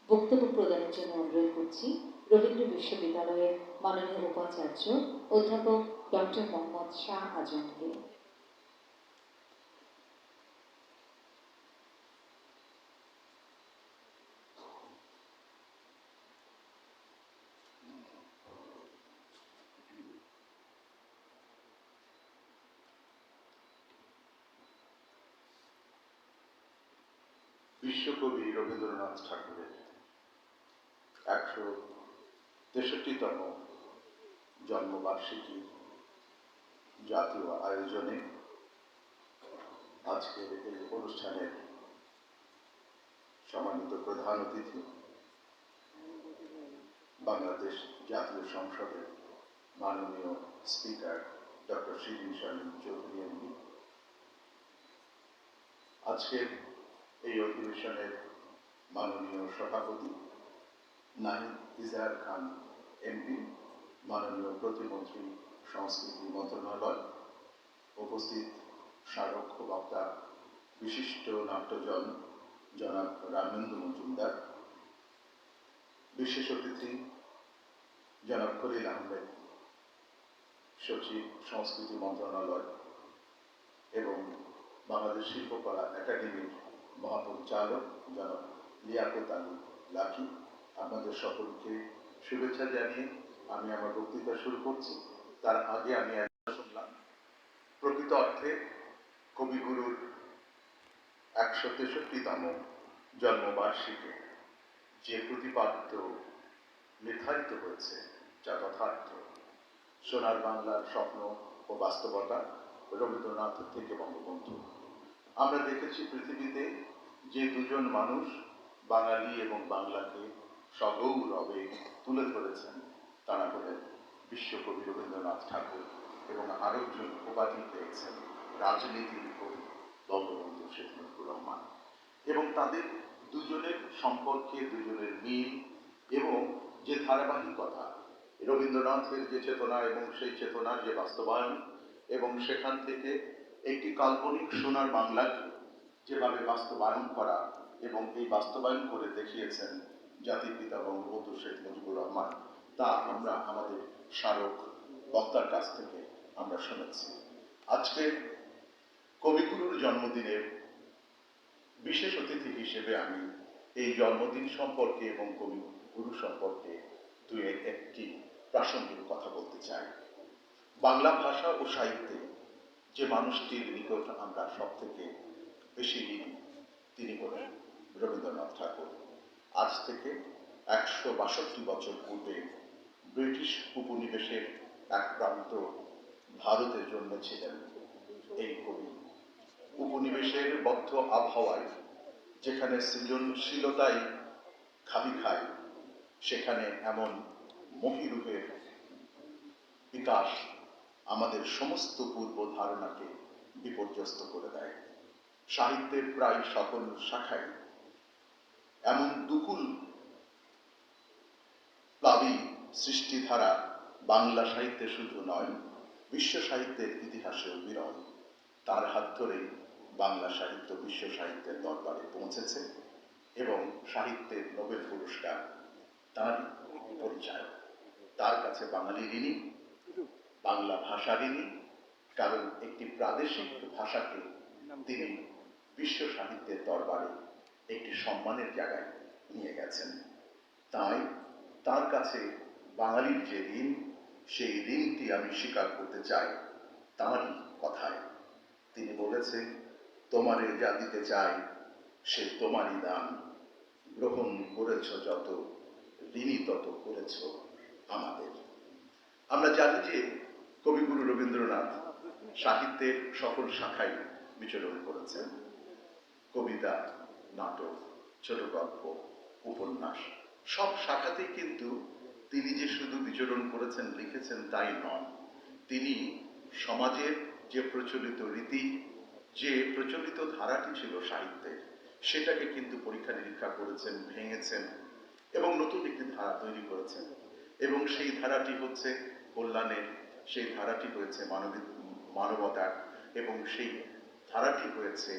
বক্তব্য প্রদানের জন্য অনুরোধ করছি রবীন্দ্র বিশ্ববিদ্যালয়ের মাননীয় উপাচার্য অধ্যাপক ডক্টর মোহাম্মদ শাহ আজমকে। বিশ্বকবি রবীন্দ্রনাথ ঠাকুরের ১৬৩তম জন্মবার্ষিকী জাতীয় আয়োজনে আজকের এই অনুষ্ঠানের সম্মানিত প্রধান অতিথি বাংলাদেশ জাতীয় সংসদের মাননীয় speaker doctor Shirin Sharmin Chowdhury MP, আজকের এই অধিবেশনের মাননীয় সভাপতি নাহিদ ইজাহার খান এমপি, মাননীয় প্রতিমন্ত্রী সংস্কৃতি মন্ত্রণালয়, উপস্থিত স্মারক বক্তা বিশিষ্ট নাট্যজন জনাব রামেন্দু মজুমদার, বিশেষ অতিথি জনাব খলিল আহমেদ, সচিব সংস্কৃতি মন্ত্রণালয় এবং বাংলাদেশ শিল্পকলা একাডেমির মহাপরিচালক জনাব লিয়াকত আলী লাকি, আপনাদের সকলকে শুভেচ্ছা জানিয়ে আমি আমার বক্তৃতা শুরু করছি। তার আগে আমি শুনলাম প্রকৃত অর্থে কবিগুরুর ১৬৩তম জন্মবার্ষিকী যে প্রতিপাদ্য নির্ধারিত হয়েছে যা যথার্থ, সোনার বাংলার স্বপ্ন ও বাস্তবতা, রবীন্দ্রনাথ থেকে বঙ্গবন্ধু। আমরা দেখেছি পৃথিবীতে যে দুজন মানুষ বাঙালি এবং বাংলাকে সগৌরবে তুলে ধরেছেন তারা হলেন বিশ্বকবি রবীন্দ্রনাথ ঠাকুর এবং আরেকজন উপাধি পেয়েছেন রাজনীতির কবি বঙ্গবন্ধু শেখ মুজিবুর রহমান। এবং তাদের দুজনের সম্পর্কে দুজনের মিল এবং যে ধারাবাহিকতা, রবীন্দ্রনাথের যে চেতনা এবং সেই চেতনার যে বাস্তবায়ন, এবং সেখান থেকে একটি কাল্পনিক সোনার বাংলাকে যেভাবে বাস্তবায়ন করা এবং এই বাস্তবায়ন করে দেখিয়েছেন জাতির পিতা বঙ্গবন্ধু শেখ মুজিবুর রহমান, তা আমরা আমাদের স্মারক বক্তার কাছ থেকে আমরা শুনেছি। আজকে কবিগুরুর জন্মদিনের বিশেষ অতিথি হিসেবে আমি এই জন্মদিন সম্পর্কে এবং কবিগুরু সম্পর্কে একটি প্রাসঙ্গিক কথা বলতে চাই। বাংলা ভাষা ও সাহিত্যে যে মানুষটির নিকট আমরা সব থেকে বেশি ঋণী তিনি হলেন রবীন্দ্রনাথ ঠাকুর। আজ থেকে ১৬২ বছর পূর্বে ব্রিটিশ উপনিবেশের এক প্রান্ত ভারতে জন্মেছিলেন এই কবি। উপনিবেশের বদ্ধ আবহাওয়ায় যেখানে সৃজনশীলতাই খাবি খায়, সেখানে এমন মহিরূপের বিকাশ আমাদের সমস্ত পূর্ব ধারণাকে বিপর্যস্ত করে দেয়। সাহিত্যের প্রায় সকল শাখায় এমন দুকুল প্লাবী সৃষ্টিধারা বাংলা সাহিত্যে শুধু নয়, বিশ্ব সাহিত্যের ইতিহাসেও বিরল। তার হাত ধরেই বাংলা সাহিত্য বিশ্ব সাহিত্যের দরবারে পৌঁছেছে এবং সাহিত্যের নোবেল পুরস্কার তার পরিচয়। তার কাছে বাঙালি ঋণী, বাংলা ভাষা ঋণী, কারণ একটি প্রাদেশিক ভাষাকে তিনি বিশ্ব সাহিত্যের দরবারে একটি সম্মানের জায়গায় নিয়ে গেছেন। তাই তার কাছে বাঙালির যে ঋণ, সেই ঋণটি আমি স্বীকার করতে চাই তাঁরই কথায়। তিনি বলেছেন, তোমারে যা দিতে চাই সে তোমারই দান, গ্রহণ করেছ যত, ঋণী তত করেছ আমাদের। আমরা জানি যে কবিগুরু রবীন্দ্রনাথ সাহিত্যের সকল শাখায় বিচরণ করেছেন। কবিতা, নাটক, ছোট গল্প, উপন্যাস, সব শাখাতেই কিন্তু তিনি যে শুধু বিচরণ করেছেন, লিখেছেন তাই নয়, তিনি সমাজের যে প্রচলিত রীতি, যে প্রচলিত ধারাটি ছিল সাহিত্যের, সেটাকে কিন্তু পরীক্ষা নিরীক্ষা করেছেন, ভেঙেছেন এবং নতুন একটি ধারা তৈরি করেছেন। এবং সেই ধারাটি হচ্ছে কল্যাণের, সেই ধারাটি হয়েছে মানবতার, এবং সেই ধারাটি হয়েছে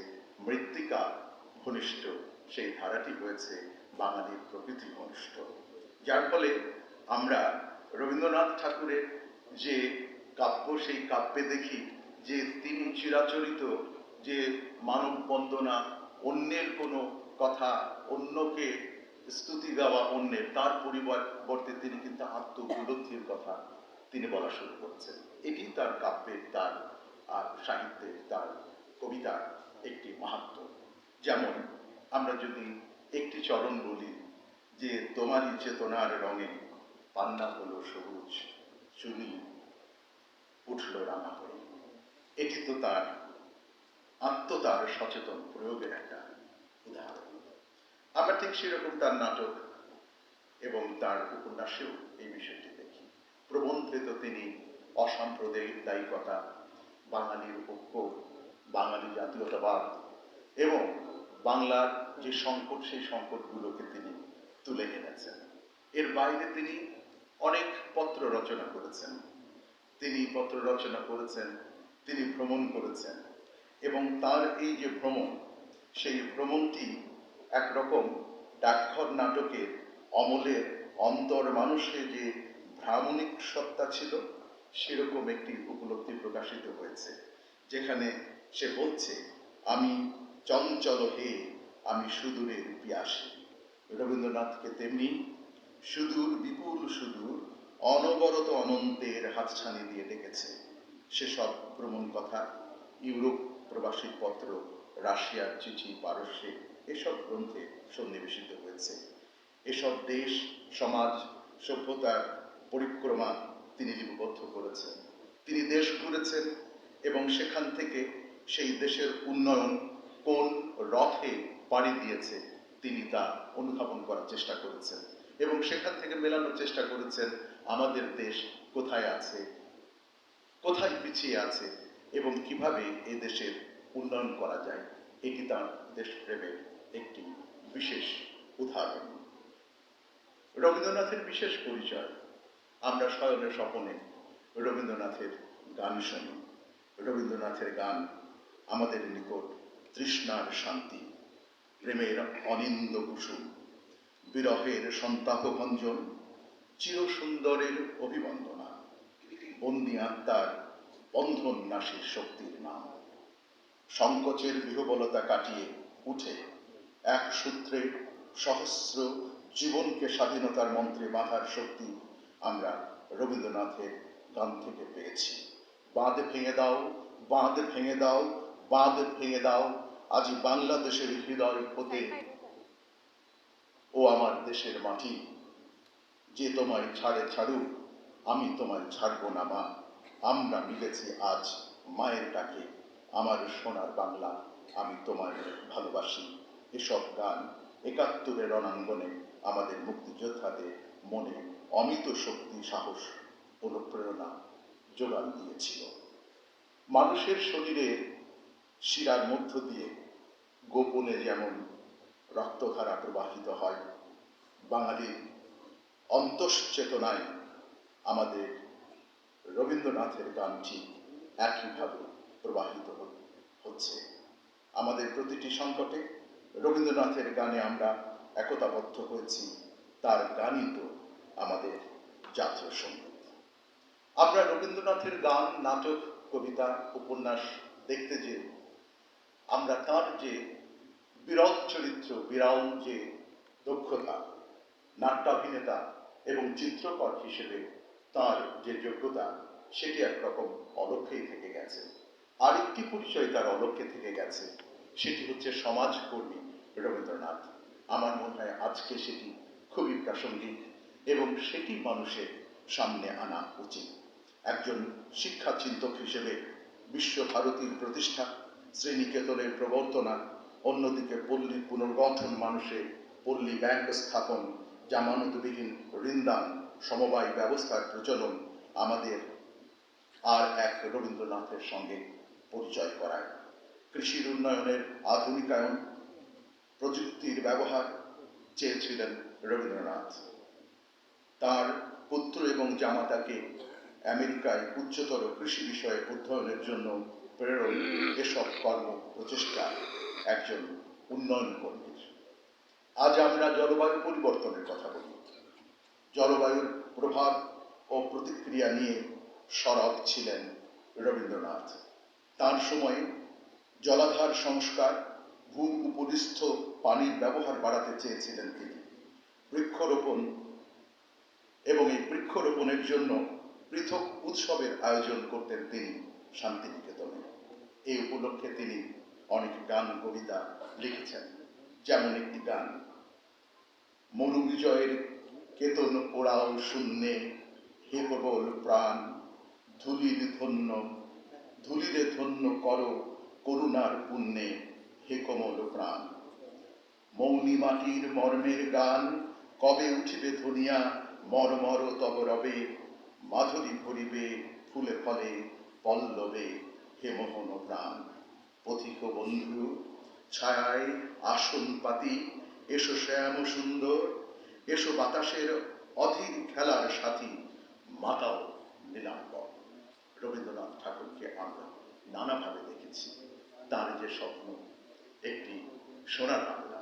মৃত্তিকা ঘনিষ্ঠ, সেই ধারাটি হয়েছে বাঙালির প্রকৃতি ঘনিষ্ঠ, যার ফলে আমরা রবীন্দ্রনাথ ঠাকুরের যে কাব্য, সেই কাব্যে দেখি যে তিনি চিরাচরিত যে মানব বন্দনা, অন্যের কোনো কথা, অন্যকে স্তুতি দেওয়া অন্যের, তার পরিবর্তে তিনি কিন্তু আত্ম উপলব্ধির কথা তিনি বলা শুরু করেছেন। এটি তার কাব্যের, তার সাহিত্যের, তার কবিতার একটি মাহাত্ম্য। যেমন আমরা যদি একটি চরণ বলি যে তোমারই চেতনার রঙে পান্না হলো সবুজ, চুনি উঠল রাঙা হয়ে, এটি তো তার আত্মতার সচেতন প্রয়োগের একটা উদাহরণ। আমরা ঠিক সেরকম তার নাটক এবং তার উপন্যাসেও এই বিষয়টি দেখি। প্রবন্ধে তো তিনি অসাম্প্রদায়িকতা, বাঙালির ঐক্য, বাঙালি জাতীয়তাবাদ এবং বাংলার যে সংকট, সেই সংকটগুলোকে তিনি তুলে এনেছেন। এর বাইরে তিনি অনেক পত্র রচনা করেছেন, তিনি ভ্রমণ করেছেন, এবং তার এই যে ভ্রমণ, সেই ভ্রমণটি একরকম ডাকঘর নাটকের অমলের অন্তর মানুষে যে ভ্রামণিক সত্তা ছিল, সেরকম একটি উপলব্ধি প্রকাশিত হয়েছে, যেখানে সে বলছে, আমি চঞ্চল হে, আমি সুদূরের পিয়াসী। রবীন্দ্রনাথকে তেমনি সুদূর, বিপুল সুদূর, অনবরত অনন্তের হাতছানি দিয়ে ডেকেছে। সেসব ভ্রমণ কথা, ইউরোপ প্রবাসী পত্র, রাশিয়ার চিঠি, পারস্যে, এসব গ্রন্থে সন্নিবেশিত হয়েছে। এসব দেশ, সমাজ, সভ্যতার পরিক্রমা তিনি লিপিবদ্ধ করেছেন। তিনি দেশ ঘুরেছেন এবং সেখান থেকে সেই দেশের উন্নয়ন কোন রথে পাড়ি দিয়েছে তিনি তা অনুধাবন করার চেষ্টা করেছেন, এবং সেখান থেকে মেলানোর চেষ্টা করেছেন আমাদের দেশ কোথায় আছে, কোথায় পিছিয়ে আছে, এবং কিভাবে এই দেশের উন্নয়ন করা যায়। এটি তার দেশপ্রেমের একটি বিশেষ উদাহরণ। রবীন্দ্রনাথের বিশেষ পরিচয়, আমরা শয়নে স্বপনে রবীন্দ্রনাথের গান শুনি। রবীন্দ্রনাথের গান আমাদের নিকট তৃষ্ণার শান্তি, প্রেমের অনিন্দ কুসুম, বিরহের সন্তাপ ভঞ্জন, চিরসুন্দরের অভিবন্দনা, বন্দি আত্মার বন্ধন নাশীর শক্তির নাম। সংকোচের বিহবলতা কাটিয়ে উঠে এক সূত্রে সহস্র জীবনকে স্বাধীনতার মন্ত্রে বাঁধার শক্তি আমরা রবীন্দ্রনাথের গান থেকে পেয়েছি। বাঁধ ভেঙে দাও, বাঁধ ভেঙে দাও, বাঁধ ভেঙে দাও, আজ বাংলাদেশের হৃদয় হতে ও আমার দেশের মাটি, যে তোমায় ছাড়ে ছাড়ুক, আমি তোমায় ছাড়ব না মা। আমরা মিলেছি আজ মায়ের ডাকে, আমার সোনার বাংলা, আমি তোমায় ভালোবাসি। এসব গান ৭১-এর রণাঙ্গনে আমাদের মুক্তিযোদ্ধাদের মনে অমিত শক্তি, সাহস, অনুপ্রেরণা যোগান দিয়েছিল। মানুষের শরীরে শিরার মধ্য দিয়ে গোপনে যেমন রক্তধারা প্রবাহিত হয়, বাঙালির অন্তশ্চেতনায় আমাদের রবীন্দ্রনাথের গান ঠিক একইভাবে প্রবাহিত হচ্ছে। আমাদের প্রতিটি সংকটে রবীন্দ্রনাথের গানে আমরা একতাবদ্ধ হয়েছি, তার গানই তো আমাদের জাতীয় সঙ্গীত। আমরা রবীন্দ্রনাথের গান, নাটক, কবিতা, উপন্যাস দেখতে যে আমরা তার যে বিরল চরিত্র, বিরাল যে দক্ষতা, নাট্যাভিনেতা এবং চিত্রকর হিসেবে তার যে যোগ্যতা, সেটি একরকম অলক্ষ্যেই থেকে গেছে। আরেকটি পরিচয় তার অলক্ষ্যে থেকে গেছে, সেটি হচ্ছে সমাজকর্মী রবীন্দ্রনাথ। আমার মনে হয় আজকে সেটি খুবই প্রাসঙ্গিক এবং সেটি মানুষের সামনে আনা উচিত। একজন শিক্ষা চিন্তক হিসেবে বিশ্বভারতীর প্রতিষ্ঠা, শ্রীনিকেতনের প্রবর্তনা, অন্যদিকে পল্লী পুনর্গঠন, মানুষের পল্লী ব্যাংক স্থাপন, জামানতবিহীন ঋণদান, সমবায় ব্যবস্থার প্রচলন আমাদের আর এক রবীন্দ্রনাথের সঙ্গে পরিচয় করায়। কৃষির উন্নয়নের আধুনিকায়ন, প্রযুক্তির ব্যবহার চেয়েছিলেন রবীন্দ্রনাথ। তার পুত্র এবং জামাতাকে আমেরিকায় উচ্চতর কৃষি বিষয়ে অধ্যয়নের জন্য প্রেরণ, এসব কর্ম প্রচেষ্টা একজন উন্নয়ন কর্মীর। আজ আমরা জলবায়ু পরিবর্তনের কথা বলি। জলবায়ুর প্রভাব ও প্রতিক্রিয়া নিয়ে সরব ছিলেন রবীন্দ্রনাথ। তার সময়ে জলাধার সংস্কার, ভূ উপরিস্থ পানির ব্যবহার বাড়াতে চেয়েছিলেন তিনি। বৃক্ষরোপণ এবং এই বৃক্ষরোপণের জন্য পৃথক উৎসবের আয়োজন করতেন তিনি শান্তিনিকেতনে। এই উপলক্ষে তিনি অনেক গান কবিতা লিখেছেন। যেমন একটি গান, মরু বিজয়ের কেতন পোড়াও শূন্যে, হে প্রবল প্রাণ, ধুলিরে ধন্য করো করুণার পুণ্যে, হে কোমল প্রাণ। মৌনি মাটির মর্মের গান কবে উঠিবে ধনিয়া, মর তব রবে, মাধুরী ভরিবে ফুলে ফলে পল্লবে, হে মোহন প্রাণ। পথিক বন্ধু ছায়ায় আসন পাতি, এসো শ্যাম সুন্দর, এসো বাতাসের অধীর খেলার সাথী, মাতাও নীলাম্বর। রবীন্দ্রনাথ ঠাকুরকে আমরা নানাভাবে দেখেছি। তার যে স্বপ্ন একটি সোনার বাংলা,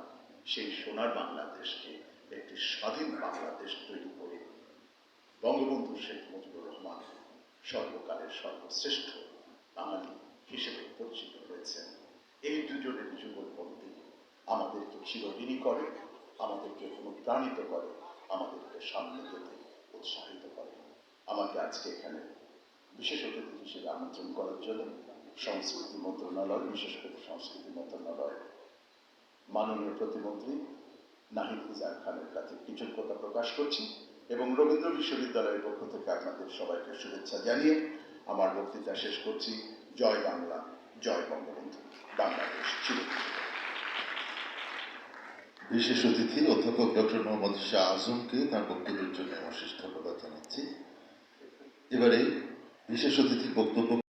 সেই সোনার বাংলাদেশকে একটি স্বাধীন বাংলাদেশ তৈরি করে বঙ্গবন্ধু শেখ মুজিবুর রহমান সর্বকালের সর্বশ্রেষ্ঠ বাঙালি হিসেবে পরিচিত হয়েছেন। এই দুজনের যুগলবন্দী আমাদেরকে চিরঋণী করে, আমাদেরকে অনুপ্রাণিত করে, আমাদেরকে সামনে যেতে উৎসাহিত করে। আমাকে আজকে এখানে বিশেষ অতিথি হিসেবে আমন্ত্রণ করার জন্য সংস্কৃতি মন্ত্রণালয়, বিশেষ করে সংস্কৃতি মন্ত্রণালয়ের মাননীয় প্রতিমন্ত্রী নাহিদ ইজার খানের কাছে কৃতজ্ঞতা প্রকাশ করছি এবং রবীন্দ্র বিশ্ববিদ্যালয়ের পক্ষ থেকে আপনাদের সবাইকে শুভেচ্ছা জানিয়ে আমার বক্তৃতা শেষ করছি। জয় বাংলা, জয় বঙ্গবন্ধু, বাংলাদেশ চিরকাল। বিশেষ অতিথি অধ্যাপক ডক্টর মোহাম্মদ শাহ আজমকে তার বক্তব্যের জন্য অশেষ ধন্যবাদ জানাচ্ছি। এবারে বিশেষ অতিথির বক্তব্য